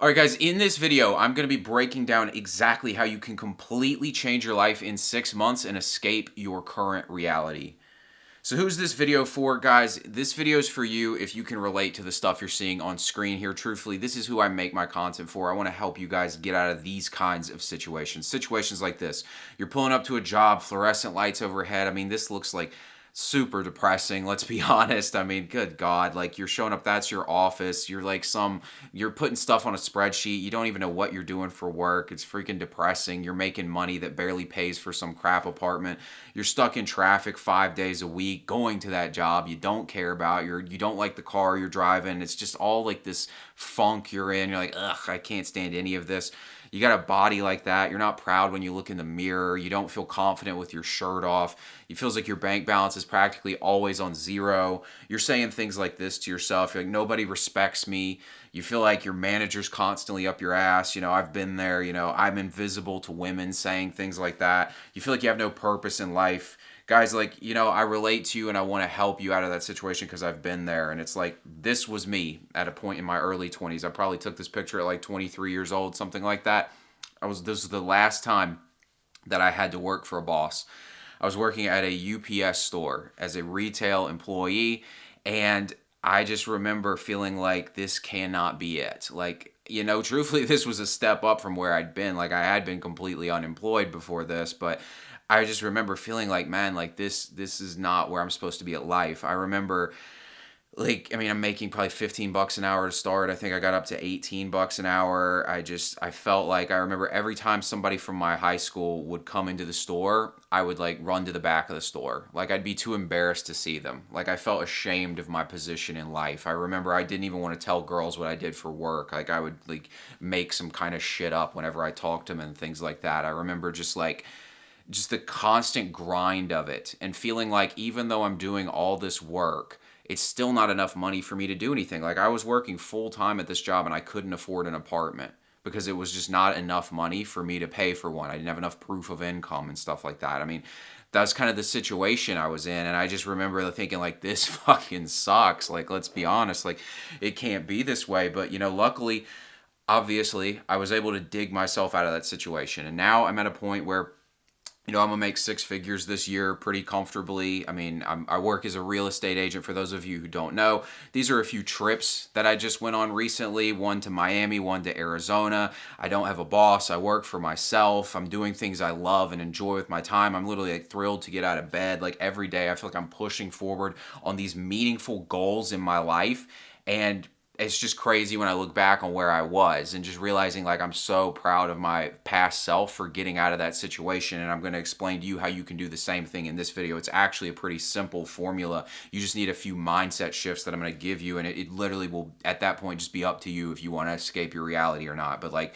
All right, guys, in this video, I'm going to be breaking down exactly how you can completely change your life in 6 months and escape your current reality. So who's this video for, guys? This video is for you if you can relate to the stuff you're seeing on screen here. Truthfully, this is who I make my content for. I want to help you guys get out of these kinds of situations. Situations like this. You're pulling up to a job, fluorescent lights overhead. I mean, this looks like super depressing, let's be honest. I mean, good God, like you're showing up, that's your office. You're putting stuff on a spreadsheet. You don't even know what you're doing for work. It's freaking depressing. You're making money that barely pays for some crap apartment. You're stuck in traffic 5 days a week going to that job you don't care about. You don't like the car you're driving. It's just all like this funk you're in. You're like, ugh, I can't stand any of this. You got a body like that. You're not proud when you look in the mirror. You don't feel confident with your shirt off. It feels like your bank balance is practically always on zero. You're saying things like this to yourself. You're like, nobody respects me. You feel like your manager's constantly up your ass. I've been there. I'm invisible to women, saying things like that. You feel like you have no purpose in life. Guys, I relate to you and I want to help you out of that situation because I've been there. And it's like, this was me at a point in my early 20s. I probably took this picture at like 23 years old, something like that. This was the last time that I had to work for a boss. I was working at a UPS store as a retail employee, and I just remember feeling like this cannot be it. Truthfully, this was a step up from where I'd been. Like, I had been completely unemployed before this, but I just remember feeling like, man, like this is not where I'm supposed to be at life. I remember, I'm making probably $15 an hour to start. I think I got up to $18 an hour. I felt like, I remember every time somebody from my high school would come into the store, I would like run to the back of the store. Like, I'd be too embarrassed to see them. Like, I felt ashamed of my position in life. I remember I didn't even want to tell girls what I did for work. Like, I would like make some kind of shit up whenever I talked to them and things like that. I remember just the constant grind of it and feeling like even though I'm doing all this work, it's still not enough money for me to do anything. Like, I was working full time at this job and I couldn't afford an apartment because it was just not enough money for me to pay for one. I didn't have enough proof of income and stuff like that. I mean, that's kind of the situation I was in. And I just remember thinking like, this fucking sucks. Like, let's be honest, like it can't be this way. But, luckily, obviously, I was able to dig myself out of that situation. And now I'm at a point where I'm going to make six figures this year pretty comfortably. I mean, I work as a real estate agent. For those of you who don't know, these are a few trips that I just went on recently. One to Miami, one to Arizona. I don't have a boss. I work for myself. I'm doing things I love and enjoy with my time. I'm literally like thrilled to get out of bed. Like, every day I feel like I'm pushing forward on these meaningful goals in my life. And it's just crazy when I look back on where I was and just realizing like I'm so proud of my past self for getting out of that situation. And I'm going to explain to you how you can do the same thing in this video. It's actually a pretty simple formula. You just need a few mindset shifts that I'm going to give you, and it literally will at that point just be up to you if you want to escape your reality or not. But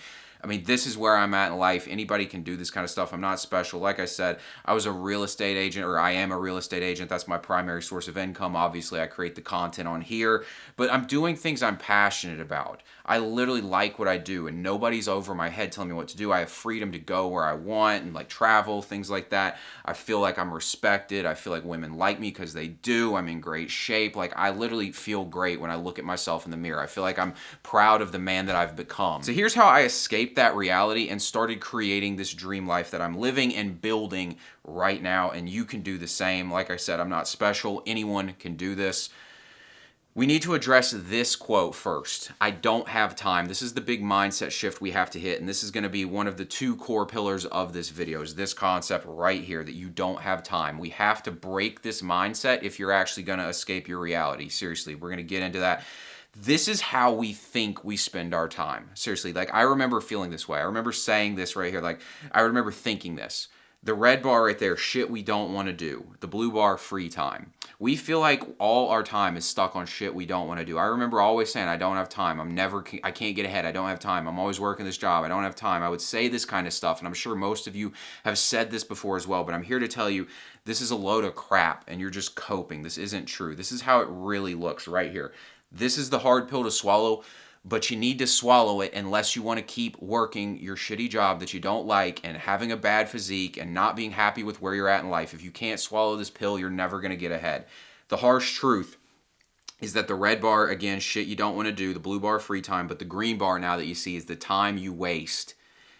this is where I'm at in life. Anybody can do this kind of stuff. I'm not special. Like I said, I was a real estate agent, or I am a real estate agent. That's my primary source of income. Obviously, I create the content on here, but I'm doing things I'm passionate about. I literally like what I do, and nobody's over my head telling me what to do. I have freedom to go where I want and like travel, things like that. I feel like I'm respected. I feel like women like me because they do. I'm in great shape. Like, I literally feel great when I look at myself in the mirror. I feel like I'm proud of the man that I've become. So here's how I escaped that reality and started creating this dream life that I'm living and building right now. And you can do the same. Like I said, I'm not special. Anyone can do this. We need to address this quote first. I don't have time. This is the big mindset shift we have to hit. And this is going to be one of the two core pillars of this video, is this concept right here, that you don't have time. We have to break this mindset if you're actually going to escape your reality. Seriously, we're going to get into that. This is how we think we spend our time. Seriously, like, I remember feeling this way. I remember saying this right here. Like, I remember thinking this. The red bar right there, shit we don't want to do. The blue bar, free time. We feel like all our time is stuck on shit we don't want to do. I remember always saying, I don't have time. I can't get ahead. I don't have time. I'm always working this job. I don't have time. I would say this kind of stuff, and I'm sure most of you have said this before as well, but I'm here to tell you this is a load of crap, and you're just coping. This isn't true. This is how it really looks right here. This is the hard pill to swallow, but you need to swallow it unless you want to keep working your shitty job that you don't like and having a bad physique and not being happy with where you're at in life. If you can't swallow this pill, you're never going to get ahead. The harsh truth is that the red bar, again, shit you don't want to do, the blue bar, free time, but the green bar now that you see is the time you waste.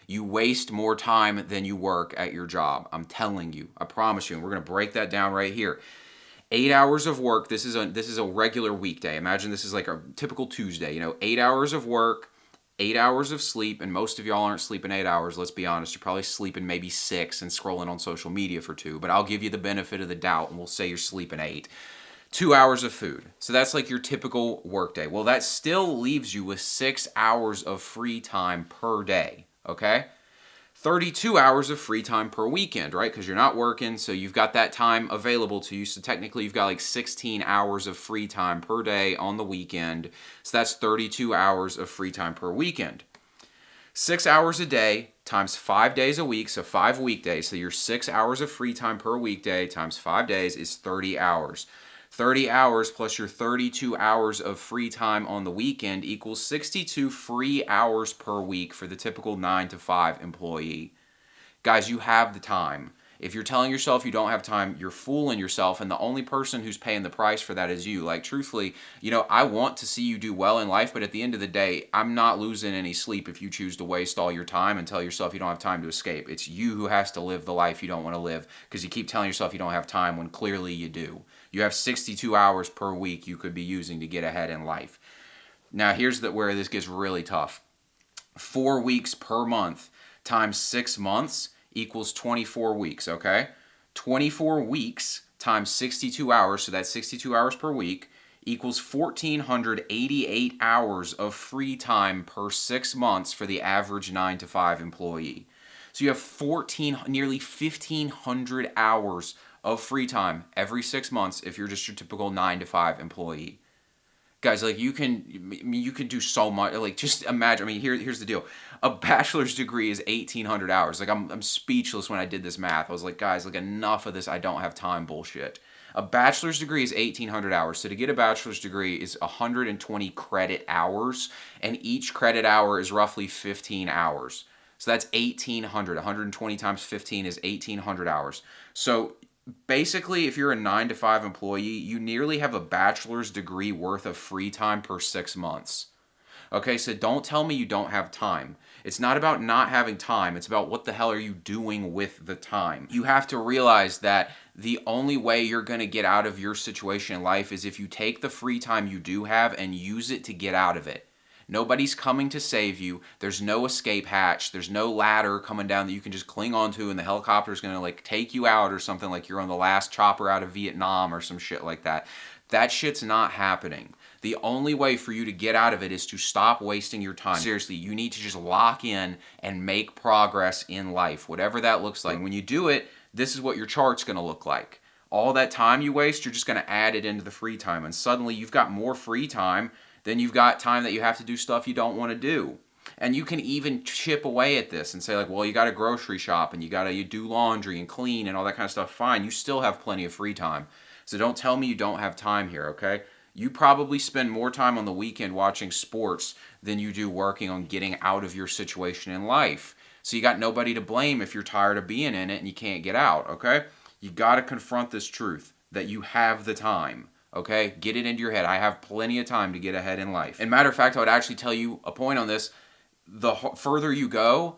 You waste more time than you work at your job. I'm telling you. I promise you. And we're going to break that down right here. 8 hours of work. This is a regular weekday. Imagine this is like a typical Tuesday. 8 hours of work, 8 hours of sleep, and most of y'all aren't sleeping 8 hours. Let's be honest. You're probably sleeping maybe 6 and scrolling on social media for 2. But I'll give you the benefit of the doubt, and we'll say you're sleeping 8. 2 hours of food. So that's like your typical workday. Well, that still leaves you with 6 hours of free time per day. Okay? 32 hours of free time per weekend, right? Because you're not working, so you've got that time available to you. So technically, you've got like 16 hours of free time per day on the weekend. So that's 32 hours of free time per weekend. 6 hours a day times 5 days a week, so 5 weekdays. So your 6 hours of free time per weekday times 5 days is 30 hours. 30 hours plus your 32 hours of free time on the weekend equals 62 free hours per week for the typical 9 to 5 employee. Guys, you have the time. If you're telling yourself you don't have time, you're fooling yourself, and the only person who's paying the price for that is you. Like, truthfully, I want to see you do well in life, but at the end of the day, I'm not losing any sleep if you choose to waste all your time and tell yourself you don't have time to escape. It's you who has to live the life you don't want to live because you keep telling yourself you don't have time when clearly you do. You have 62 hours per week you could be using to get ahead in life. Now, here's where this gets really tough. 4 weeks per month times 6 months equals 24 weeks, okay? 24 weeks times 62 hours, so that's 62 hours per week, equals 1,488 hours of free time per 6 months for the average 9 to 5 employee. So you have nearly 1,500 hours of free time every 6 months if you're just your typical 9 to 5 employee. Guys, like you can do so much. Like just imagine. Here's the deal. A bachelor's degree is 1,800 hours. Like I'm speechless when I did this math. I was like, guys, like enough of this I don't have time bullshit. A bachelor's degree is 1,800 hours. So to get a bachelor's degree is 120 credit hours, and each credit hour is roughly 15 hours. So that's 1,800. 120 times 15 is 1,800 hours. So basically, if you're a 9 to 5 employee, you nearly have a bachelor's degree worth of free time per 6 months. Okay, so don't tell me you don't have time. It's not about not having time. It's about what the hell are you doing with the time. You have to realize that the only way you're going to get out of your situation in life is if you take the free time you do have and use it to get out of it. Nobody's coming to save you. There's no escape hatch. There's no ladder coming down that you can just cling onto and the helicopter's going to like take you out or something, like you're on the last chopper out of Vietnam or some shit like that. That shit's not happening. The only way for you to get out of it is to stop wasting your time. Seriously, you need to just lock in and make progress in life, whatever that looks like. When you do it, this is what your chart's going to look like. All that time you waste, you're just going to add it into the free time, and suddenly you've got more free time. Then you've got time that you have to do stuff you don't want to do. And you can even chip away at this and say like, well, you got to grocery shop and you do laundry and clean and all that kind of stuff. Fine, you still have plenty of free time. So don't tell me you don't have time here, okay? You probably spend more time on the weekend watching sports than you do working on getting out of your situation in life. So you got nobody to blame if you're tired of being in it and you can't get out, okay? You got to confront this truth that you have the time. Okay, get it into your head. I have plenty of time to get ahead in life. And matter of fact, I would actually tell you a point on this. The further you go,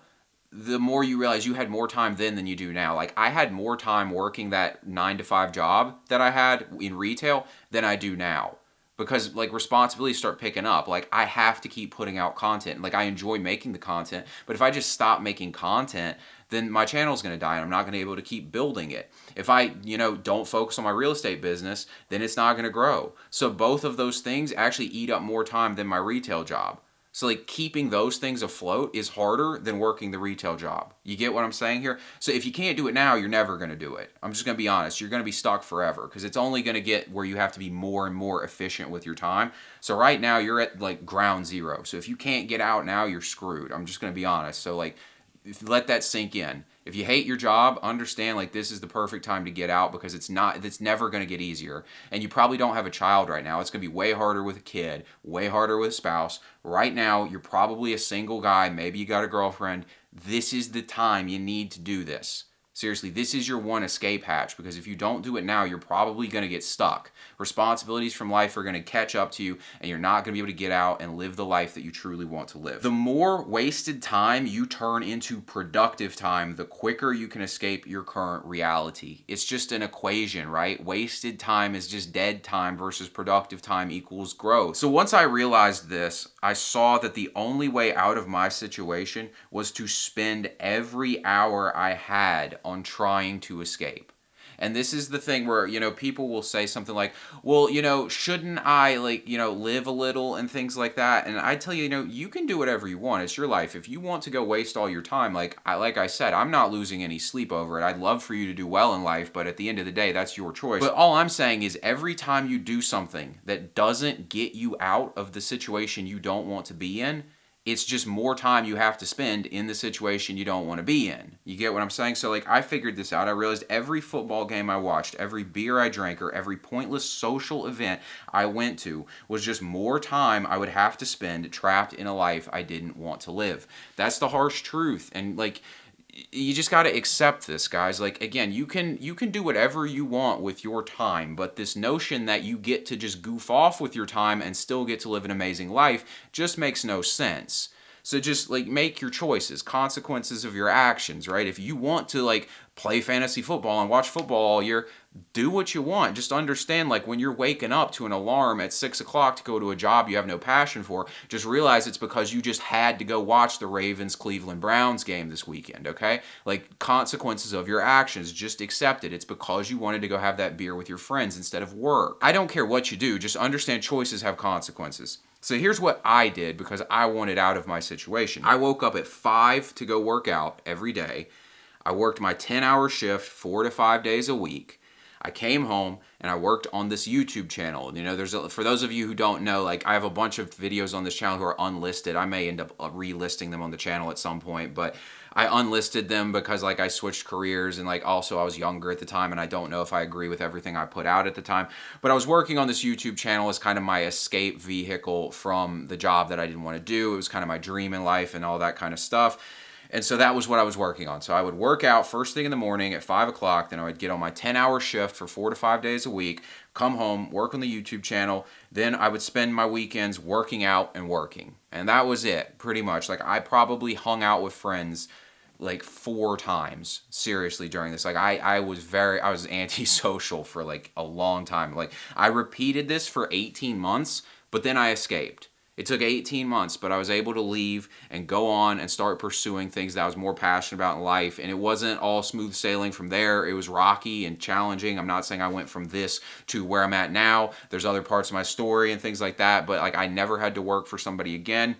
the more you realize you had more time then than you do now. Like I had more time working that 9 to 5 job that I had in retail than I do now. Because like responsibilities start picking up. Like I have to keep putting out content. Like I enjoy making the content, but if I just stop making content, then my channel's going to die and I'm not going to be able to keep building it. If I, don't focus on my real estate business, then it's not going to grow. So both of those things actually eat up more time than my retail job. So like keeping those things afloat is harder than working the retail job. You get what I'm saying here? So if you can't do it now, you're never going to do it. I'm just going to be honest. You're going to be stuck forever because it's only going to get where you have to be more and more efficient with your time. So right now you're at like ground zero. So if you can't get out now, you're screwed. I'm just going to be honest. So like let that sink in. If you hate your job, understand like this is the perfect time to get out because it's never going to get easier. And you probably don't have a child right now. It's going to be way harder with a kid, way harder with a spouse. Right now, you're probably a single guy. Maybe you got a girlfriend. This is the time you need to do this. Seriously, this is your one escape hatch, because if you don't do it now, you're probably going to get stuck. Responsibilities from life are going to catch up to you, and you're not going to be able to get out and live the life that you truly want to live. The more wasted time you turn into productive time, the quicker you can escape your current reality. It's just an equation, right? Wasted time is just dead time versus productive time equals growth. So once I realized this, I saw that the only way out of my situation was to spend every hour I had on trying to escape. And this is the thing where, people will say something like, well, shouldn't I, live a little and things like that? And I tell you, you can do whatever you want. It's your life. If you want to go waste all your time, like I said, I'm not losing any sleep over it. I'd love for you to do well in life, but at the end of the day, that's your choice. But all I'm saying is every time you do something that doesn't get you out of the situation you don't want to be in, it's just more time you have to spend in the situation you don't want to be in. You get what I'm saying? So I figured this out. I realized every football game I watched, every beer I drank, or every pointless social event I went to was just more time I would have to spend trapped in a life I didn't want to live. That's the harsh truth. And you just got to accept this, guys. Again, you can do whatever you want with your time, but this notion that you get to just goof off with your time and still get to live an amazing life just makes no sense. So just make your choices, consequences of your actions, right? If you want to play fantasy football and watch football all year, do what you want. Just understand when you're waking up to an alarm at 6 o'clock to go to a job you have no passion for, just realize it's because you just had to go watch the Ravens-Cleveland Browns game this weekend, okay? Consequences of your actions, just accept it. It's because you wanted to go have that beer with your friends instead of work. I don't care what you do, just understand choices have consequences. So here's what I did because I wanted out of my situation. I woke up at 5 to go work out every day. I worked my 10-hour shift 4 to 5 days a week. I came home and I worked on this YouTube channel. For those of you who don't know, I have a bunch of videos on this channel who are unlisted. I may end up relisting them on the channel at some point, but I unlisted them because I switched careers and also I was younger at the time and I don't know if I agree with everything I put out at the time. But I was working on this YouTube channel as kind of my escape vehicle from the job that I didn't want to do. It was kind of my dream in life and all that kind of stuff. And so that was what I was working on. So I would work out first thing in the morning at 5 o'clock. Then I would get on my 10-hour shift for 4 to 5 days a week, come home, work on the YouTube channel. Then I would spend my weekends working out and working. And that was it, pretty much. I probably hung out with friends 4 times, seriously, during this. I was antisocial for a long time. I repeated this for 18 months, but then I escaped. It took 18 months, but I was able to leave and go on and start pursuing things that I was more passionate about in life. And it wasn't all smooth sailing from there. It was rocky and challenging. I'm not saying I went from this to where I'm at now. There's other parts of my story and things like that, but I never had to work for somebody again.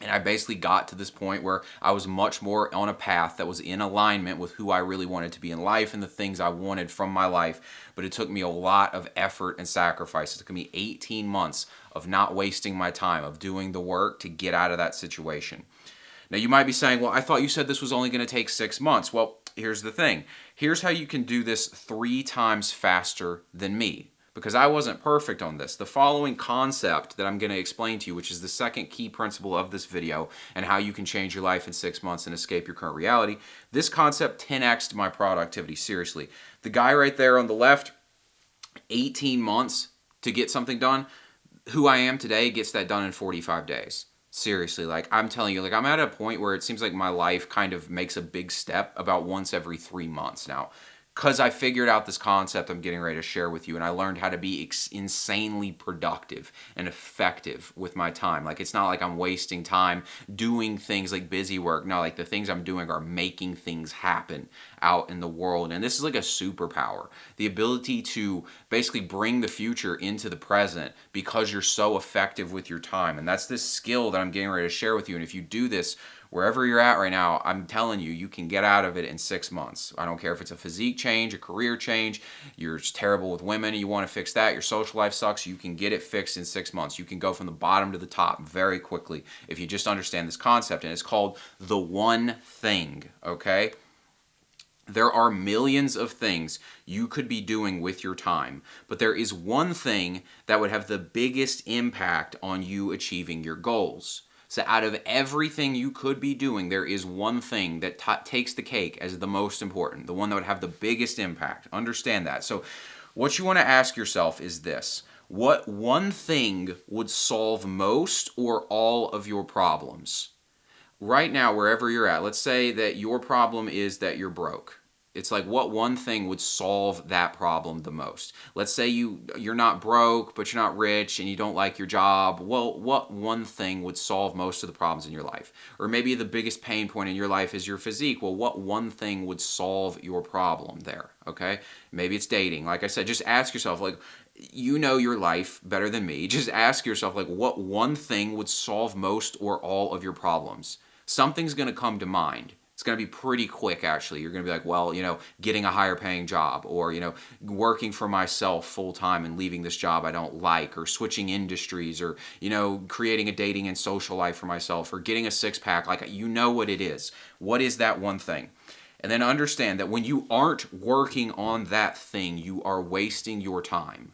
And I basically got to this point where I was much more on a path that was in alignment with who I really wanted to be in life and the things I wanted from my life. But it took me a lot of effort and sacrifice. It took me 18 months of not wasting my time, of doing the work to get out of that situation. Now you might be saying, well, I thought you said this was only going to take 6 months. Well, here's the thing. Here's how you can do this 3 times faster than me. Because I wasn't perfect on this. The following concept that I'm going to explain to you, which is the second key principle of this video and how you can change your life in 6 months and escape your current reality, this concept 10x'd my productivity, seriously. The guy right there on the left, 18 months to get something done. Who I am today gets that done in 45 days. Seriously, I'm telling you, I'm at a point where it seems like my life kind of makes a big step about once every 3 months now. Because I figured out this concept I'm getting ready to share with you, and I learned how to be insanely productive and effective with my time. It's not like I'm wasting time doing things like busy work. No, the things I'm doing are making things happen out in the world. And this is a superpower. The ability to basically bring the future into the present because you're so effective with your time. And that's this skill that I'm getting ready to share with you. And if you do this, wherever you're at right now, I'm telling you, you can get out of it in 6 months. I don't care if it's a physique change, a career change, you're just terrible with women and you want to fix that, your social life sucks, you can get it fixed in 6 months. You can go from the bottom to the top very quickly if you just understand this concept. And it's called the one thing, okay? There are millions of things you could be doing with your time, but there is one thing that would have the biggest impact on you achieving your goals. So out of everything you could be doing, there is one thing that takes the cake as the most important, the one that would have the biggest impact. Understand that. So what you want to ask yourself is this: what one thing would solve most or all of your problems? Right now, wherever you're at, let's say that your problem is that you're broke. It's like, what one thing would solve that problem the most? Let's say you're not broke, but you're not rich and you don't like your job. Well, what one thing would solve most of the problems in your life? Or maybe the biggest pain point in your life is your physique. Well, what one thing would solve your problem there? Okay? Maybe it's dating. Like I said, just ask yourself, like, you know your life better than me. Just ask yourself, like, what one thing would solve most or all of your problems? Something's going to come to mind. It's going to be pretty quick, actually. You're going to be like, well, getting a higher paying job, or, working for myself full time and leaving this job I don't like, or switching industries, or, creating a dating and social life for myself, or getting a six pack. Like, you know what it is. What is that one thing? And then understand that when you aren't working on that thing, you are wasting your time.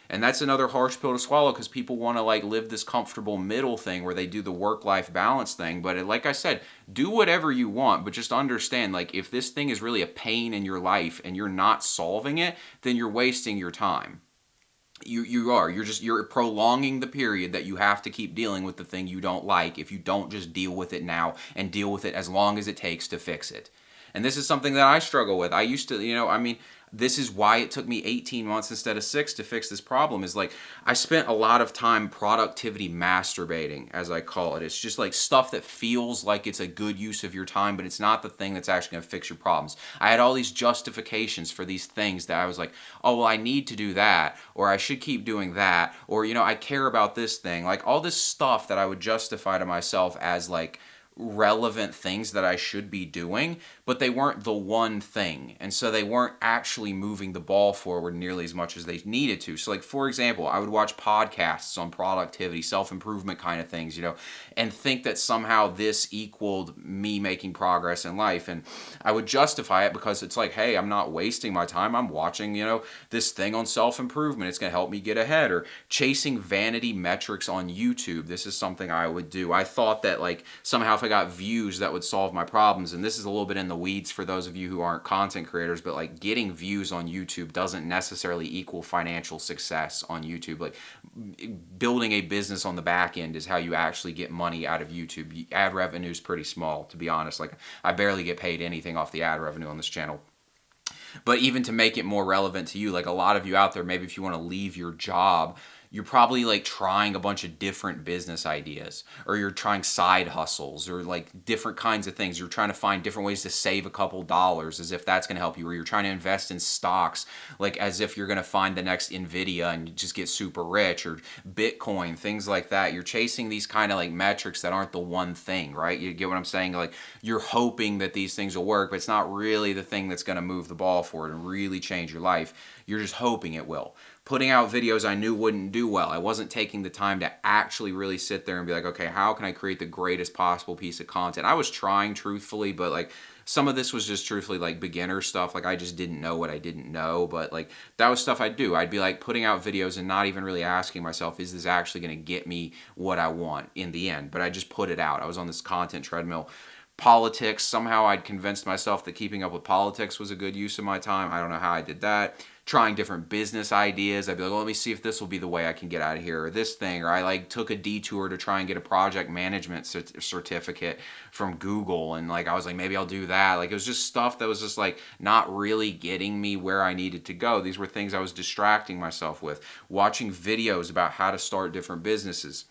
And that's another harsh pill to swallow, because people want to like live this comfortable middle thing where they do the work-life balance thing. But like I said, do whatever you want, but just understand, like, if this thing is really a pain in your life and you're not solving it, then you're wasting your time. You're prolonging the period that you have to keep dealing with the thing you don't like if you don't just deal with it now and deal with it as long as it takes to fix it. And this is something that I struggle with. I used to, this is why it took me 18 months instead of 6 to fix this problem. Is like, I spent a lot of time productivity masturbating, as I call it. It's just like stuff that feels like it's a good use of your time, but it's not the thing that's actually going to fix your problems. I had all these justifications for these things that I was like, oh, well, I need to do that, or I should keep doing that, or, I care about this thing. Like, all this stuff that I would justify to myself as like relevant things that I should be doing, but they weren't the one thing. And so they weren't actually moving the ball forward nearly as much as they needed to. So like, for example, I would watch podcasts on productivity, self-improvement kind of things, and think that somehow this equaled me making progress in life. And I would justify it because it's like, hey, I'm not wasting my time. I'm watching, this thing on self-improvement. It's going to help me get ahead. Or chasing vanity metrics on YouTube. This is something I would do. I thought that like somehow if I got views that would solve my problems. And this is a little bit in the weeds for those of you who aren't content creators, but like, getting views on YouTube doesn't necessarily equal financial success on YouTube. Like, building a business on the back end is how you actually get money out of YouTube. Ad revenue is pretty small, to be honest. Like, I barely get paid anything off the ad revenue on this channel. But even to make it more relevant to you, like a lot of you out there, maybe if you want to leave your job, you're probably like trying a bunch of different business ideas, or you're trying side hustles, or like different kinds of things. You're trying to find different ways to save a couple dollars as if that's going to help you, or you're trying to invest in stocks like as if you're going to find the next Nvidia and just get super rich, or Bitcoin, things like that. You're chasing these kind of like metrics that aren't the one thing, right? You get what I'm saying? Like, you're hoping that these things will work, but it's not really the thing that's going to move the ball forward and really change your life. You're just hoping it will. Putting out videos I knew wouldn't do well. I wasn't taking the time to actually really sit there and be like, okay, how can I create the greatest possible piece of content? I was trying, truthfully, but like, some of this was just truthfully like beginner stuff. Like, I just didn't know what I didn't know, but like, that was stuff I'd do. I'd be like putting out videos and not even really asking myself, is this actually going to get me what I want in the end? But I just put it out. I was on this content treadmill. Politics, somehow I'd convinced myself that keeping up with politics was a good use of my time. I don't know how I did that. Trying different business ideas. I'd be like, well, let me see if this will be the way I can get out of here, or this thing. Or I like took a detour to try and get a project management certificate from Google. And like, I was like, maybe I'll do that. Like, it was just stuff that was just like not really getting me where I needed to go. These were things I was distracting myself with. Watching videos about how to start different businesses.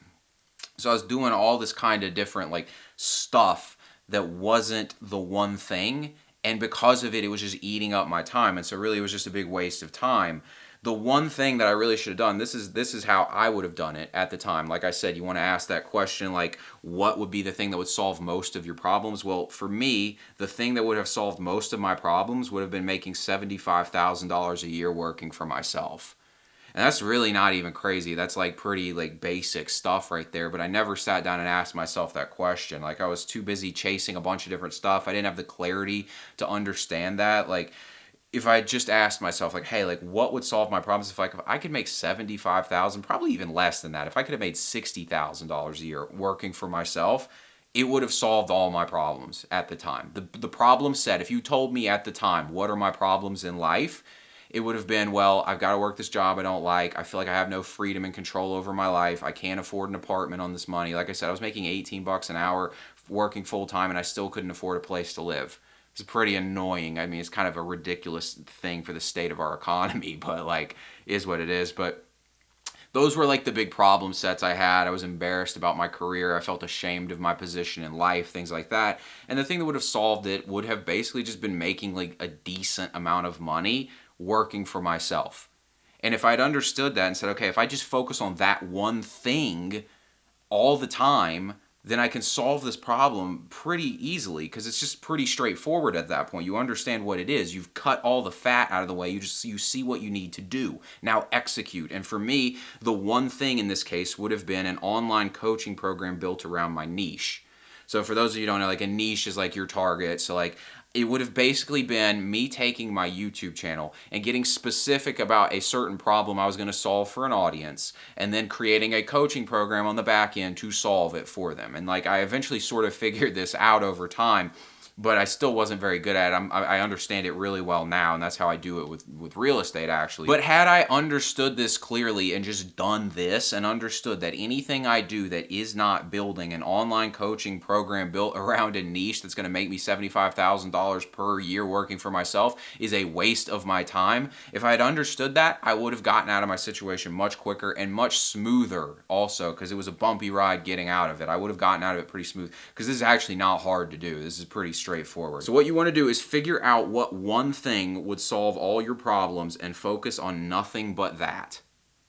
So I was doing all this kind of different like stuff that wasn't the one thing, and because of it, it was just eating up my time, and so really it was just a big waste of time. The one thing that I really should have done, this is how I would have done it at the time. Like I said, you want to ask that question, like, what would be the thing that would solve most of your problems? Well, for me, the thing that would have solved most of my problems would have been making $75,000 a year working for myself. And that's really not even crazy. That's like pretty like basic stuff right there. But I never sat down and asked myself that question. Like, I was too busy chasing a bunch of different stuff. I didn't have the clarity to understand that. Like, if I just asked myself, like, hey, like, what would solve my problems if I could make 75,000, probably even less than that. If I could have made $60,000 a year working for myself, it would have solved all my problems at the time. The problem set, if you told me at the time, what are my problems in life? It would have been, well, I've got to work this job I don't like. I feel like I have no freedom and control over my life. I can't afford an apartment on this money. Like I said, I was making 18 bucks an hour working full time, and I still couldn't afford a place to live. It's pretty annoying. I mean, it's kind of a ridiculous thing for the state of our economy, but like, is what it is. But those were like the big problem sets I had. I was embarrassed about my career. I felt ashamed of my position in life, things like that. And the thing that would have solved it would have basically just been making like a decent amount of money working for myself. And if I'd understood that and said, okay, if I just focus on that one thing all the time, then I can solve this problem pretty easily, because it's just pretty straightforward at that point. You understand what it is. You've cut all the fat out of the way. You see what you need to do. Now execute. And for me, the one thing in this case would have been an online coaching program built around my niche. So for those of you who don't know, like a niche is like your target. So like it would have basically been me taking my YouTube channel and getting specific about a certain problem I was going to solve for an audience, and then creating a coaching program on the back end to solve it for them. And like I eventually sort of figured this out over time, but I still wasn't very good at it. I understand it really well now, and that's how I do it with real estate, actually. But had I understood this clearly and just done this and understood that anything I do that is not building an online coaching program built around a niche that's going to make me $75,000 per year working for myself is a waste of my time, if I had understood that, I would have gotten out of my situation much quicker and much smoother also, because it was a bumpy ride getting out of it. I would have gotten out of it pretty smooth, because this is actually not hard to do. This is pretty straightforward. So what you want to do is figure out what one thing would solve all your problems and focus on nothing but that.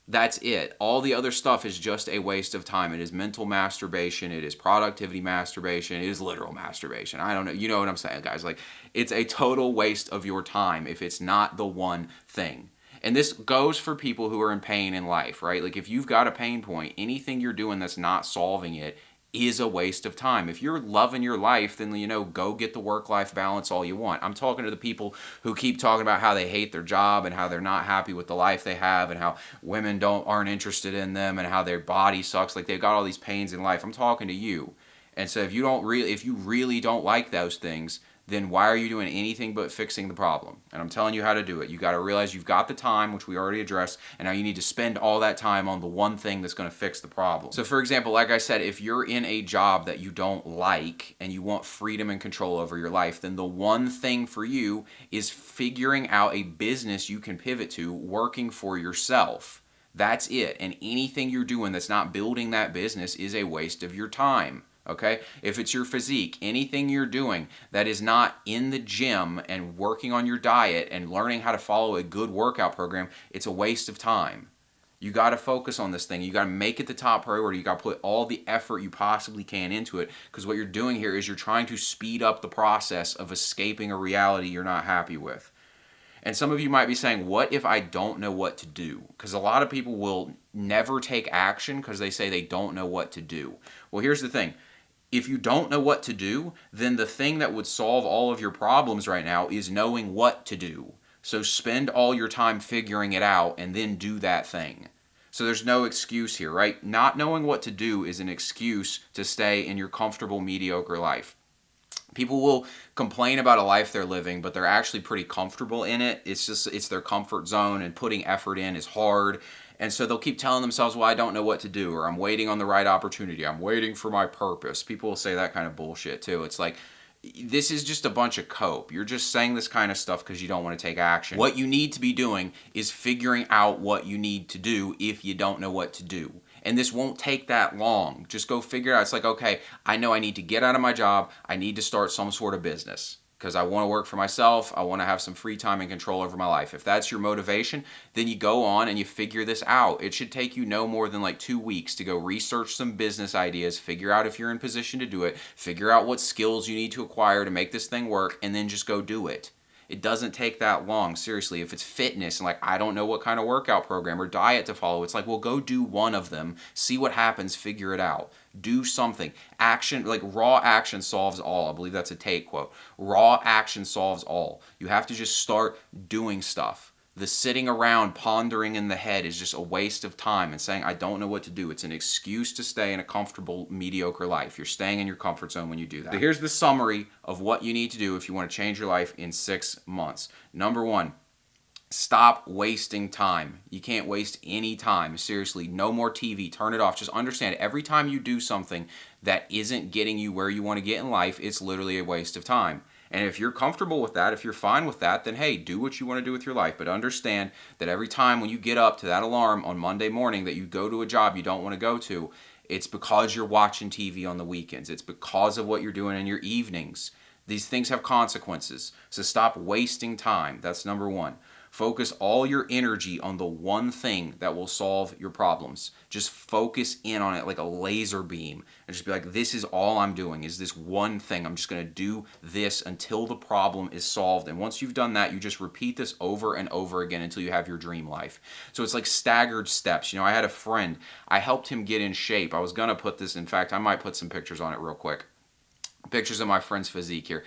That's it. All the other stuff is just a waste of time. It is mental masturbation. It is productivity masturbation. It is literal masturbation. I don't know. You know what I'm saying, guys. Like, it's a total waste of your time if it's not the one thing. And this goes for people who are in pain in life, right? Like, if you've got a pain point, anything you're doing that's not solving it is a waste of time. If you're loving your life, then, you know, go get the work-life balance all you want. I'm talking to the people who keep talking about how they hate their job and how they're not happy with the life they have and how women aren't interested in them and how their body sucks. Like, they've got all these pains in life. I'm talking to you. And so if you really don't like those things, then why are you doing anything but fixing the problem? And I'm telling you how to do it. You got to realize you've got the time, which we already addressed, and now you need to spend all that time on the one thing that's going to fix the problem. So for example, like I said, if you're in a job that you don't like and you want freedom and control over your life, then the one thing for you is figuring out a business you can pivot to working for yourself. That's it. And anything you're doing that's not building that business is a waste of your time. Okay? If it's your physique, anything you're doing that is not in the gym and working on your diet and learning how to follow a good workout program, it's a waste of time. You got to focus on this thing. You got to make it the top priority. You got to put all the effort you possibly can into it, because what you're doing here is you're trying to speed up the process of escaping a reality you're not happy with. And some of you might be saying, what if I don't know what to do? Because a lot of people will never take action because they say they don't know what to do. Well, here's the thing. If you don't know what to do, then the thing that would solve all of your problems right now is knowing what to do. So spend all your time figuring it out and then do that thing. So there's no excuse here, right? Not knowing what to do is an excuse to stay in your comfortable, mediocre life. People will complain about a life they're living, but they're actually pretty comfortable in it. It's their comfort zone, and putting effort in is hard. And so they'll keep telling themselves, well, I don't know what to do, or I'm waiting on the right opportunity. I'm waiting for my purpose. People will say that kind of bullshit too. It's like, this is just a bunch of cope. You're just saying this kind of stuff because you don't want to take action. What you need to be doing is figuring out what you need to do if you don't know what to do. And this won't take that long. Just go figure it out. It's like, okay, I know I need to get out of my job. I need to start some sort of business because I want to work for myself. I want to have some free time and control over my life. If that's your motivation, then you go on and you figure this out. It should take you no more than like 2 weeks to go research some business ideas, figure out if you're in position to do it, figure out what skills you need to acquire to make this thing work, and then just go do it. It doesn't take that long, seriously. If it's fitness and like, I don't know what kind of workout program or diet to follow, it's like, well, go do one of them, see what happens, figure it out. Do something. Action, like raw action solves all. I believe that's a Tate quote. Raw action solves all. You have to just start doing stuff. The sitting around pondering in the head is just a waste of time and saying, I don't know what to do. It's an excuse to stay in a comfortable, mediocre life. You're staying in your comfort zone when you do that. So here's the summary of what you need to do if you want to change your life in 6 months. Number one, stop wasting time. You can't waste any time. Seriously, no more TV. Turn it off. Just understand every time you do something that isn't getting you where you want to get in life, it's literally a waste of time. And if you're comfortable with that, if you're fine with that, then hey, do what you want to do with your life. But understand that every time when you get up to that alarm on Monday morning that you go to a job you don't want to go to, it's because you're watching TV on the weekends. It's because of what you're doing in your evenings. These things have consequences. So stop wasting time. That's number one. Focus all your energy on the one thing that will solve your problems. Just focus in on it like a laser beam and just be like, this is all I'm doing is this one thing. I'm just going to do this until the problem is solved. And once you've done that, you just repeat this over and over again until you have your dream life. So it's like staggered steps. You know, I had a friend, I helped him get in shape. I was going to put this, in fact, I might put some pictures on it real quick. Pictures of my friend's physique here.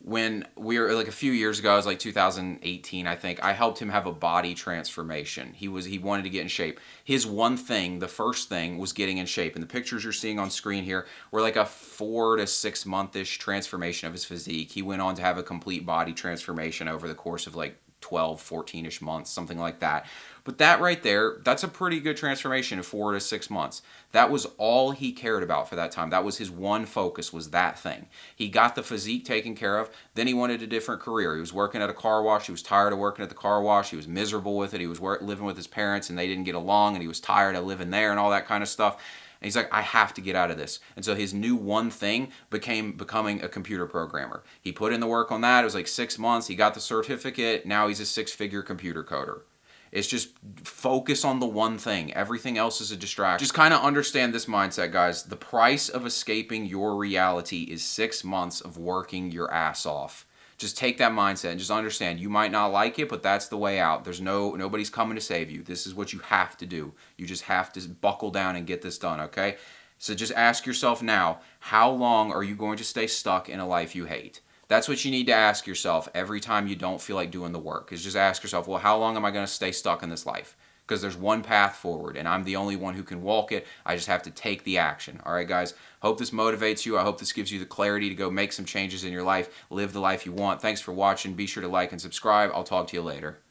When we were like a few years ago, it was like 2018, I think, I helped him have a body transformation. He wanted to get in shape. His one thing, the first thing, was getting in shape. And the pictures you're seeing on screen here were like a 4 to 6 month-ish transformation of his physique. He went on to have a complete body transformation over the course of like 12, 14-ish months, something like that. But that right there, that's a pretty good transformation in 4 to 6 months. That was all he cared about for that time. That was his one focus, was that thing. He got the physique taken care of. Then he wanted a different career. He was working at a car wash. He was tired of working at the car wash. He was miserable with it. He was living with his parents and they didn't get along, and he was tired of living there and all that kind of stuff. And he's like, I have to get out of this. And so his new one thing became becoming a computer programmer. He put in the work on that. It was like 6 months. He got the certificate. Now he's a 6-figure computer coder. It's just focus on the one thing. Everything else is a distraction. Just kind of understand this mindset, guys. The price of escaping your reality is 6 months of working your ass off. Just take that mindset and just understand you might not like it, but that's the way out. There's nobody's coming to save you. This is what you have to do. You just have to buckle down and get this done, okay? So just ask yourself now, how long are you going to stay stuck in a life you hate? That's what you need to ask yourself every time you don't feel like doing the work, is just ask yourself, well, how long am I going to stay stuck in this life? Because there's one path forward, and I'm the only one who can walk it. I just have to take the action. All right, guys? Hope this motivates you. I hope this gives you the clarity to go make some changes in your life, live the life you want. Thanks for watching. Be sure to like and subscribe. I'll talk to you later.